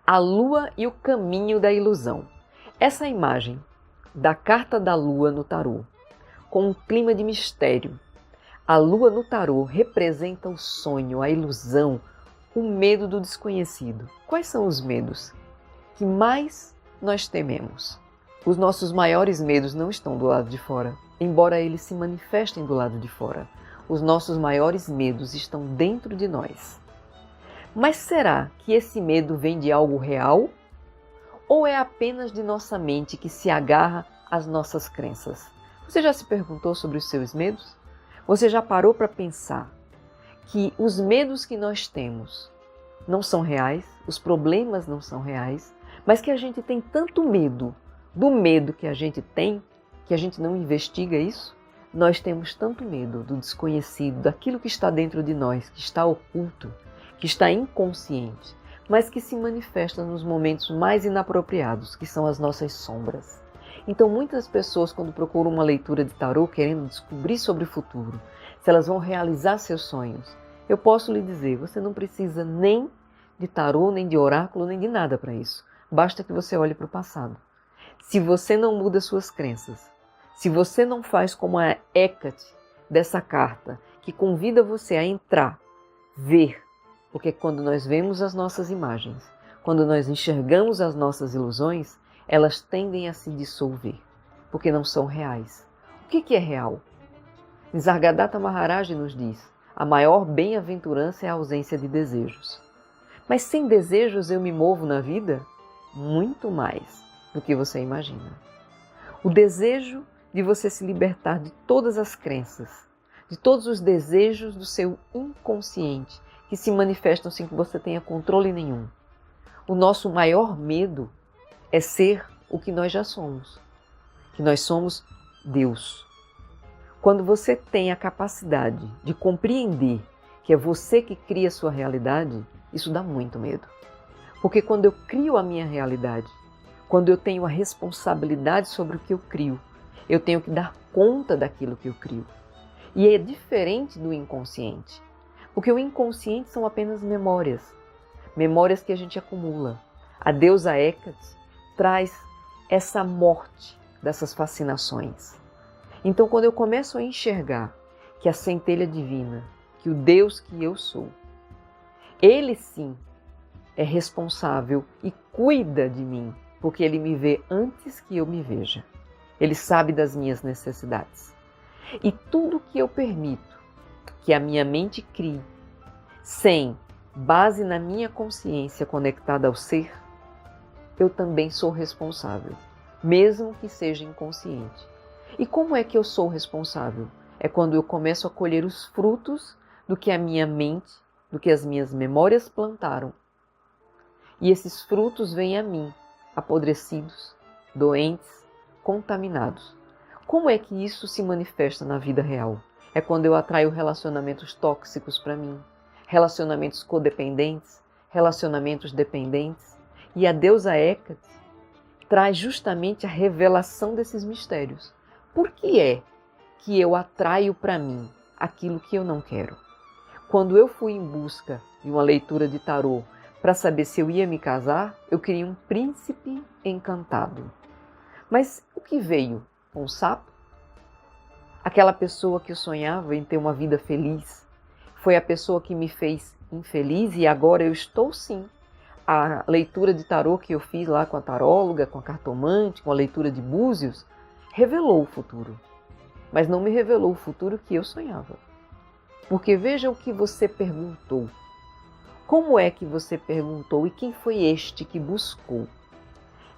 A lua e o caminho da ilusão. Essa imagem da carta da lua no tarô, com um clima de mistério. A lua no tarô representa o sonho, a ilusão, o medo do desconhecido. Quais são os medos que mais nós tememos? Os nossos maiores medos não estão do lado de fora, embora eles se manifestem do lado de fora. Os nossos maiores medos estão dentro de nós. Mas será que esse medo vem de algo real? Ou é apenas de nossa mente que se agarra às nossas crenças? Você já se perguntou sobre os seus medos? Você já parou para pensar que os medos que nós temos não são reais, os problemas não são reais, mas que a gente tem tanto medo do medo que a gente tem, que a gente não investiga isso? Nós temos tanto medo do desconhecido, daquilo que está dentro de nós, que está oculto, que está inconsciente, mas que se manifesta nos momentos mais inapropriados, que são as nossas sombras. Então muitas pessoas, quando procuram uma leitura de tarô querendo descobrir sobre o futuro, se elas vão realizar seus sonhos, eu posso lhe dizer, você não precisa nem de tarô, nem de oráculo, nem de nada para isso. Basta que você olhe para o passado. Se você não muda suas crenças, se você não faz como a Hecate dessa carta, que convida você a entrar, ver, porque quando nós vemos as nossas imagens, quando nós enxergamos as nossas ilusões, elas tendem a se dissolver, porque não são reais. O que é real? Nisargadatta Maharaj nos diz, a maior bem-aventurança é a ausência de desejos. Mas sem desejos eu me movo na vida? Muito mais do que você imagina. O desejo de você se libertar de todas as crenças, de todos os desejos do seu inconsciente, que se manifestam sem que você tenha controle nenhum. O nosso maior medo é ser o que nós já somos, que nós somos Deus. Quando você tem a capacidade de compreender que é você que cria a sua realidade, isso dá muito medo. Porque quando eu crio a minha realidade, quando eu tenho a responsabilidade sobre o que eu crio, eu tenho que dar conta daquilo que eu crio. E é diferente do inconsciente. Porque o inconsciente são apenas memórias. Memórias que a gente acumula. A deusa Hecate traz essa morte dessas fascinações. Então, quando eu começo a enxergar que a centelha divina, que o Deus que eu sou, Ele sim é responsável e cuida de mim, porque Ele me vê antes que eu me veja. Ele sabe das minhas necessidades. E tudo que eu permito que a minha mente crie, sem base na minha consciência conectada ao ser, eu também sou responsável, mesmo que seja inconsciente. E como é que eu sou responsável? É quando eu começo a colher os frutos do que a minha mente, do que as minhas memórias plantaram. E esses frutos vêm a mim, apodrecidos, doentes, contaminados. Como é que isso se manifesta na vida real? É quando eu atraio relacionamentos tóxicos para mim, relacionamentos codependentes, relacionamentos dependentes. E a deusa Hecate traz justamente a revelação desses mistérios. Por que é que eu atraio para mim aquilo que eu não quero? Quando eu fui em busca de uma leitura de tarô para saber se eu ia me casar, eu queria um príncipe encantado. Mas o que veio? Um sapo? Aquela pessoa que eu sonhava em ter uma vida feliz foi a pessoa que me fez infeliz e agora eu estou sim. A leitura de tarô que eu fiz lá com a taróloga, com a cartomante, com a leitura de búzios, revelou o futuro. Mas não me revelou o futuro que eu sonhava. Porque veja o que você perguntou. Como é que você perguntou e quem foi este que buscou?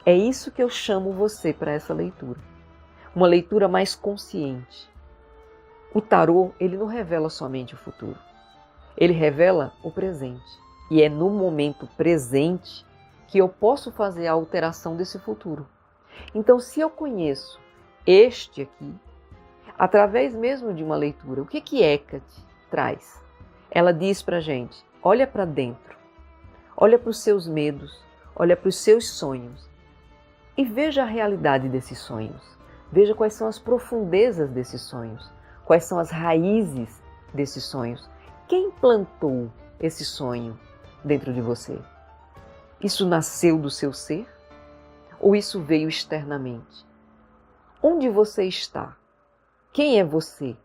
É isso que eu chamo você para essa leitura. Uma leitura mais consciente. O tarô, ele não revela somente o futuro. Ele revela o presente. E é no momento presente que eu posso fazer a alteração desse futuro. Então, se eu conheço este aqui, através mesmo de uma leitura, o que Hecate traz? Ela diz para a gente, olha para dentro, olha para os seus medos, olha para os seus sonhos e veja a realidade desses sonhos. Veja quais são as profundezas desses sonhos, quais são as raízes desses sonhos. Quem plantou esse sonho dentro de você? Isso nasceu do seu ser? Ou isso veio externamente? Onde você está? Quem é você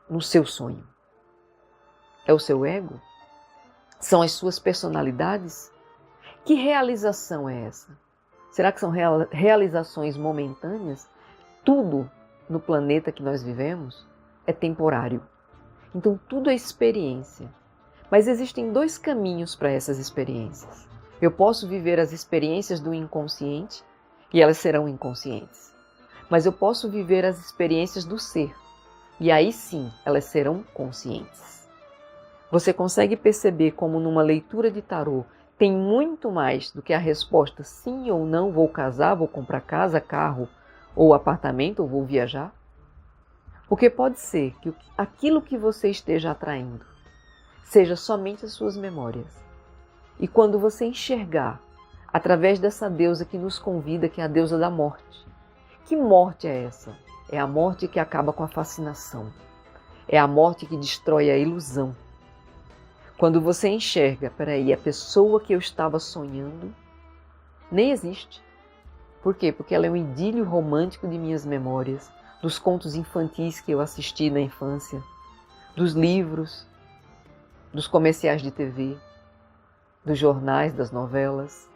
no seu sonho? É o seu ego? São as suas personalidades? Que realização é essa? Será que são realizações momentâneas? Tudo no planeta que nós vivemos é temporário. Então tudo é experiência. Mas existem dois caminhos para essas experiências. Eu posso viver as experiências do inconsciente e elas serão inconscientes. Mas eu posso viver as experiências do ser e aí sim elas serão conscientes. Você consegue perceber como numa leitura de tarô tem muito mais do que a resposta sim ou não, vou casar, vou comprar casa, carro ou apartamento, ou vou viajar? Porque pode ser que aquilo que você esteja atraindo seja somente as suas memórias. E quando você enxergar, através dessa deusa que nos convida, que é a deusa da morte. Que morte é essa? É a morte que acaba com a fascinação. É a morte que destrói a ilusão. Quando você enxerga, peraí, a pessoa que eu estava sonhando nem existe. Por quê? Porque ela é um idílio romântico de minhas memórias, dos contos infantis que eu assisti na infância, dos livros, dos comerciais de TV, dos jornais, das novelas.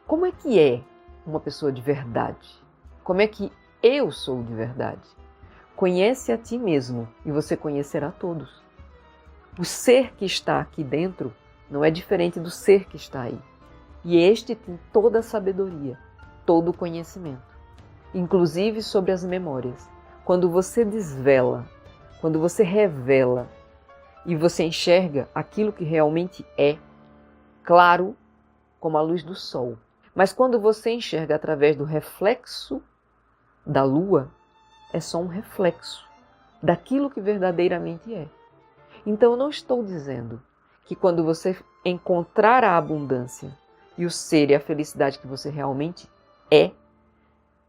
Como é que é uma pessoa de verdade? Como é que eu sou de verdade? Conhece a ti mesmo e você conhecerá todos. O ser que está aqui dentro não é diferente do ser que está aí. E este tem toda a sabedoria, todo o conhecimento, inclusive sobre as memórias. Quando você desvela, quando você revela e você enxerga aquilo que realmente é, claro como a luz do sol. Mas quando você enxerga através do reflexo da lua, é só um reflexo daquilo que verdadeiramente é. Então eu não estou dizendo que quando você encontrar a abundância e o ser e a felicidade que você realmente é,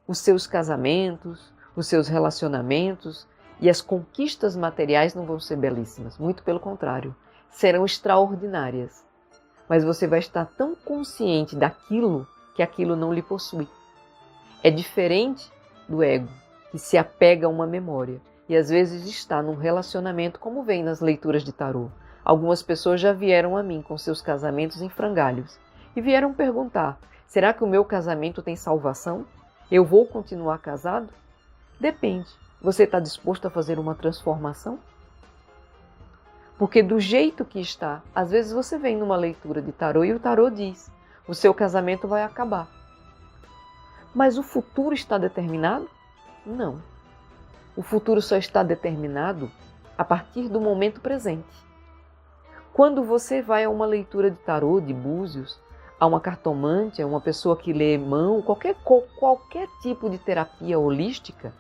os seus casamentos, os seus relacionamentos e as conquistas materiais não vão ser belíssimas. Muito pelo contrário, serão extraordinárias. Mas você vai estar tão consciente daquilo que aquilo não lhe possui. É diferente do ego, que se apega a uma memória. E às vezes está num relacionamento, como vem nas leituras de tarô. Algumas pessoas já vieram a mim com seus casamentos em frangalhos e vieram perguntar, será que o meu casamento tem salvação? Eu vou continuar casado? Depende. Você está disposto a fazer uma transformação? Porque do jeito que está, às vezes você vem numa leitura de tarô e o tarô diz, o seu casamento vai acabar. Mas o futuro está determinado? Não. O futuro só está determinado a partir do momento presente. Quando você vai a uma leitura de tarô, de búzios, a uma cartomante, a uma pessoa que lê mão, qualquer tipo de terapia holística,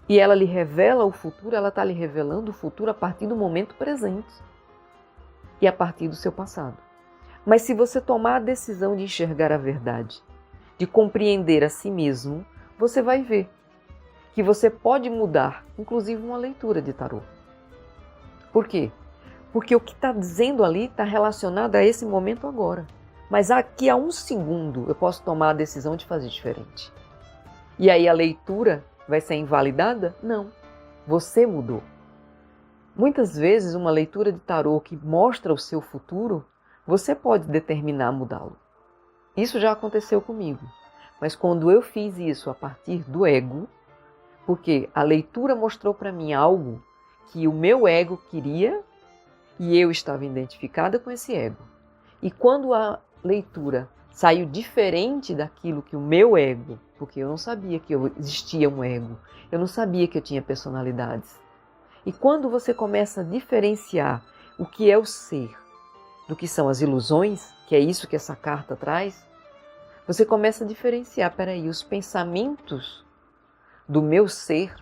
e ela lhe revela o futuro, ela está lhe revelando o futuro a partir do momento presente e a partir do seu passado. Mas se você tomar a decisão de enxergar a verdade, de compreender a si mesmo, você vai ver que você pode mudar, inclusive uma leitura de tarô. Por quê? Porque o que está dizendo ali está relacionado a esse momento agora. Mas aqui a um segundo eu posso tomar a decisão de fazer diferente. E aí a leitura vai ser invalidada? Não. Você mudou. Muitas vezes uma leitura de tarô que mostra o seu futuro, você pode determinar mudá-lo. Isso já aconteceu comigo. Mas quando eu fiz isso a partir do ego, porque a leitura mostrou para mim algo que o meu ego queria e eu estava identificada com esse ego. E quando a leitura saiu diferente daquilo que o meu ego, porque eu não sabia que existia um ego, eu não sabia que eu tinha personalidades. E quando você começa a diferenciar o que é o ser do que são as ilusões, que é isso que essa carta traz, você começa a diferenciar, peraí, os pensamentos do meu ser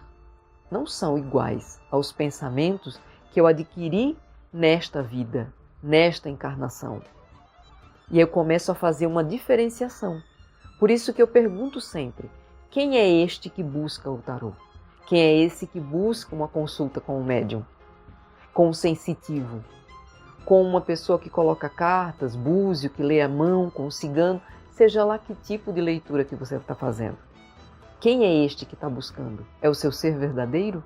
não são iguais aos pensamentos que eu adquiri nesta vida, nesta encarnação. E eu começo a fazer uma diferenciação. Por isso que eu pergunto sempre, quem é este que busca o tarô? Quem é esse que busca uma consulta com o médium? Com o sensitivo? com uma pessoa que coloca cartas, búzio, que lê a mão, com um cigano, seja lá que tipo de leitura que você está fazendo. Quem é este que está buscando? É o seu ser verdadeiro?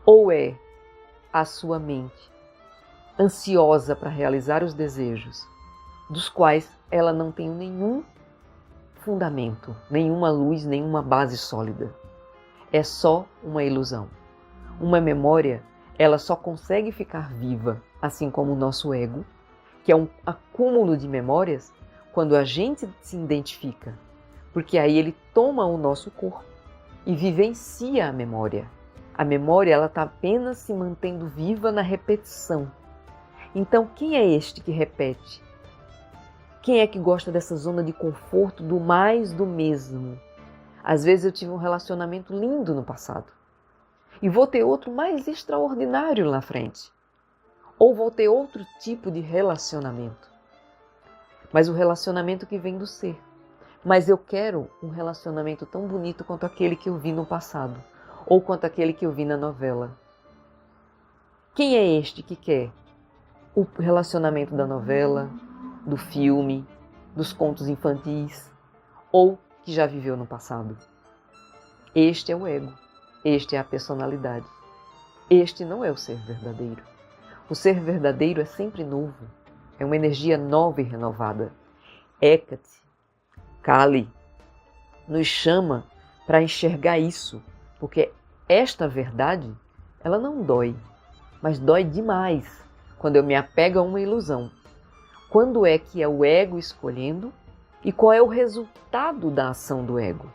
Ou é a sua mente ansiosa para realizar os desejos, dos quais ela não tem nenhum fundamento, nenhuma luz, nenhuma base sólida? É só uma ilusão. Uma memória, ela só consegue ficar viva, assim como o nosso ego, que é um acúmulo de memórias, quando a gente se identifica, porque aí ele toma o nosso corpo e vivencia a memória. A memória, ela está apenas se mantendo viva na repetição. Então, quem é este que repete? Quem é que gosta dessa zona de conforto do mais do mesmo? Às vezes eu tive um relacionamento lindo no passado e vou ter outro mais extraordinário na frente. Ou vou ter outro tipo de relacionamento. Mas o relacionamento que vem do ser. Mas eu quero um relacionamento tão bonito quanto aquele que eu vi no passado, ou quanto aquele que eu vi na novela. Quem é este que quer o relacionamento da novela, do filme, dos contos infantis, ou que já viveu no passado? Este é o ego, este é a personalidade. Este não é o ser verdadeiro. O ser verdadeiro é sempre novo, é uma energia nova e renovada. Hecate, Kali, nos chama para enxergar isso, porque esta verdade, ela não dói, mas dói demais quando eu me apego a uma ilusão. Quando é que é o ego escolhendo e qual é o resultado da ação do ego?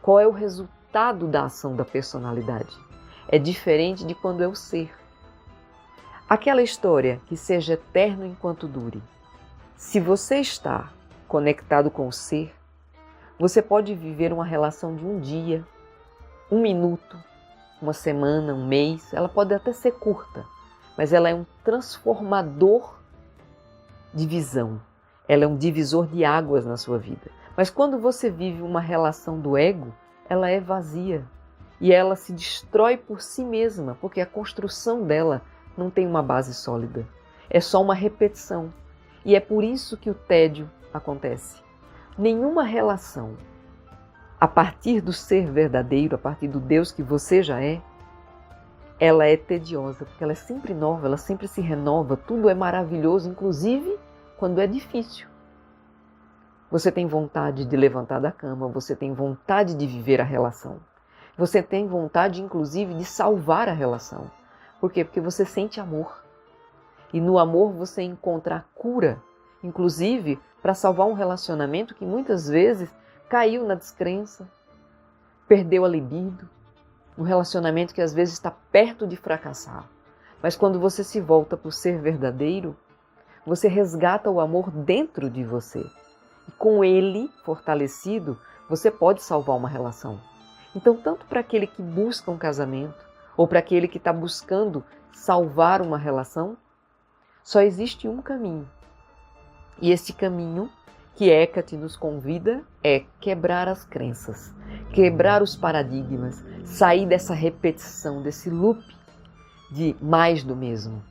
Qual é o resultado da ação da personalidade? É diferente de quando é o ser. Aquela história que seja eterno enquanto dure. Se você está conectado com o ser, você pode viver uma relação de um dia, um minuto, uma semana, um mês. Ela pode até ser curta, mas ela é um transformador de visão. Ela é um divisor de águas na sua vida. Mas quando você vive uma relação do ego, ela é vazia e ela se destrói por si mesma, porque a construção dela não tem uma base sólida. É só uma repetição. E é por isso que o tédio acontece. Nenhuma relação, a partir do ser verdadeiro, a partir do Deus que você já é, ela é tediosa, porque ela é sempre nova, ela sempre se renova, tudo é maravilhoso, inclusive quando é difícil. Você tem vontade de levantar da cama, você tem vontade de viver a relação. Você tem vontade, inclusive, de salvar a relação. Por quê? Porque você sente amor. E no amor você encontra a cura, inclusive para salvar um relacionamento que muitas vezes caiu na descrença, perdeu a libido, um relacionamento que às vezes está perto de fracassar. Mas quando você se volta para o ser verdadeiro, você resgata o amor dentro de você. E com ele fortalecido, você pode salvar uma relação. Então, tanto para aquele que busca um casamento, ou para aquele que está buscando salvar uma relação, só existe um caminho. E esse caminho que Hecate nos convida é quebrar as crenças, quebrar os paradigmas, sair dessa repetição, desse loop de mais do mesmo.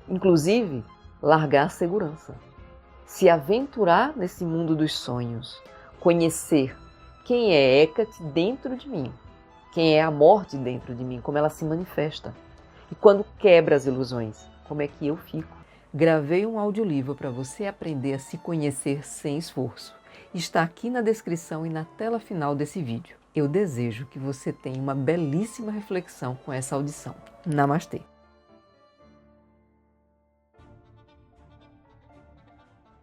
Inclusive, largar a segurança. Se aventurar nesse mundo dos sonhos, conhecer quem é Hecate dentro de mim, quem é a morte dentro de mim, como ela se manifesta. E quando quebra as ilusões, como é que eu fico? Gravei um audiolivro para você aprender a se conhecer sem esforço. Está aqui na descrição e na tela final desse vídeo. Eu desejo que você tenha uma belíssima reflexão com essa audição. Namastê!